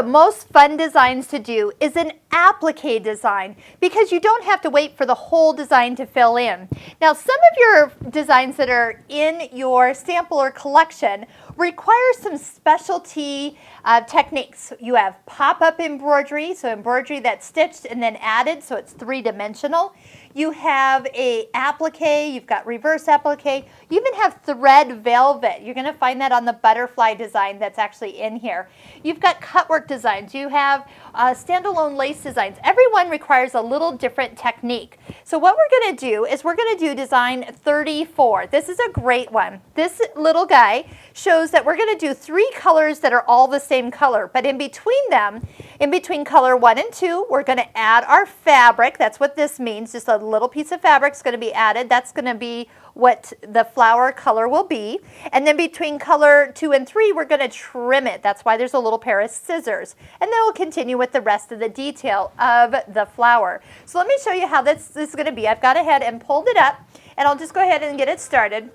the most fun designs to do is an applique design because you don't have to wait for the whole design to fill in. Now, some of your designs that are in your sample or collection require some specialty techniques. You have pop-up embroidery, so embroidery that's stitched and then added, so it's three-dimensional. You have a applique, you've got reverse applique, you even have thread velvet. You're going to find that on the butterfly design that's actually in here. You've got cutwork designs, you have standalone lace designs. Every one requires a little different technique. So what we're going to do is we're going to do design 34. This is a great one. This little guy shows that we're going to do 3 colors that are all the same color, but in between them, in between color 1 and 2, we're going to add our fabric. That's what this means. Just a little piece of fabric is going to be added. That's going to be what the flower color will be. And then between color 2 and 3, we're going to trim it. That's why there's a little pair of scissors. And then we'll continue with the rest of the detail of the flower. So let me show you how this is going to be. I've gone ahead and pulled it up, and I'll just go ahead and get it started.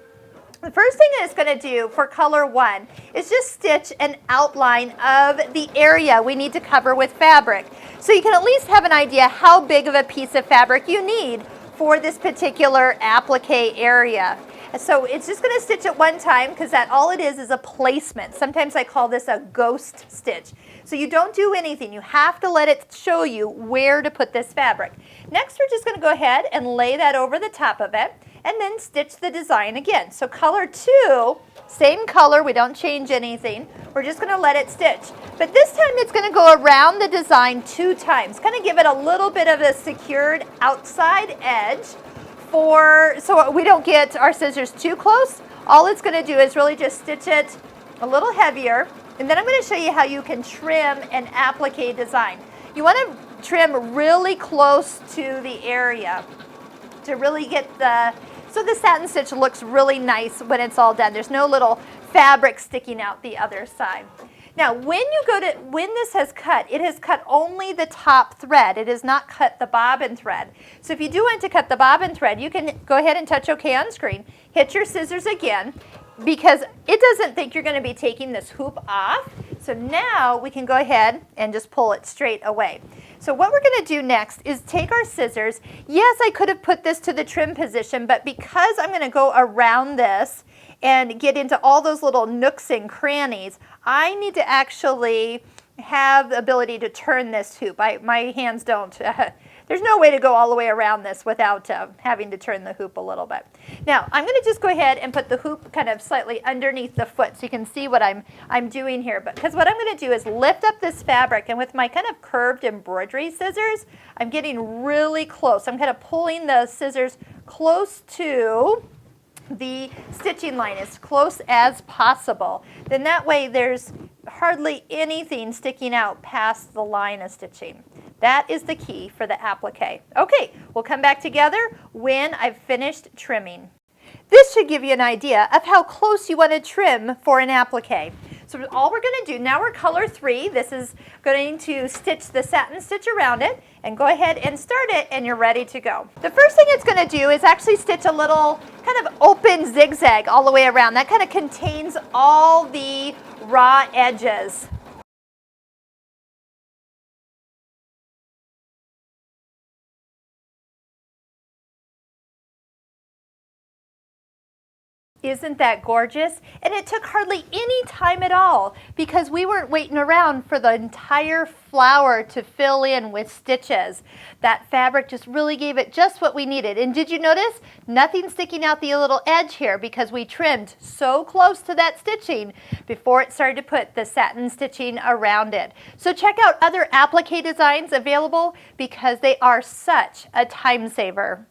The first thing it's going to do for color 1 is just stitch an outline of the area we need to cover with fabric. So you can at least have an idea how big of a piece of fabric you need for this particular applique area. So it's just going to stitch it one time because that all it is a placement. Sometimes I call this a ghost stitch. So you don't do anything. You have to let it show you where to put this fabric. Next, we're just going to go ahead and lay that over the top of it and then stitch the design again. So color 2, same color, we don't change anything. We're just going to let it stitch. But this time it's going to go around the design 2 times, kind of give it a little bit of a secured outside edge so we don't get our scissors too close. All it's going to do is really just stitch it a little heavier. And then I'm going to show you how you can trim an applique design. You want to trim really close to the area to really get so the satin stitch looks really nice when it's all done. There's no little fabric sticking out the other side. Now, when this has cut, it has cut only the top thread. It has not cut the bobbin thread. So if you do want to cut the bobbin thread, you can go ahead and touch OK on screen, hit your scissors again, because it doesn't think you're going to be taking this hoop off. So now we can go ahead and just pull it straight away. So what we're going to do next is take our scissors. Yes, I could have put this to the trim position, but because I'm going to go around this and get into all those little nooks and crannies, I need to actually have the ability to turn this hoop. My hands don't. There's no way to go all the way around this without having to turn the hoop a little bit. Now, I'm going to just go ahead and put the hoop kind of slightly underneath the foot so you can see what I'm doing here. Because what I'm going to do is lift up this fabric, and with my kind of curved embroidery scissors, I'm getting really close. I'm kind of pulling the scissors close to the stitching line, as close as possible. Then that way there's hardly anything sticking out past the line of stitching. That is the key for the applique. Okay, we'll come back together when I've finished trimming. This should give you an idea of how close you want to trim for an applique. So all we're going to do, now we're color 3. This is going to stitch the satin stitch around it, and go ahead and start it, and you're ready to go. The first thing it's going to do is actually stitch a little kind of open zigzag all the way around. That kind of contains all the raw edges. Isn't that gorgeous? And it took hardly any time at all because we weren't waiting around for the entire flower to fill in with stitches. That fabric just really gave it just what we needed. And did you notice? Nothing sticking out the little edge here because we trimmed so close to that stitching before it started to put the satin stitching around it. So check out other applique designs available because they are such a time saver.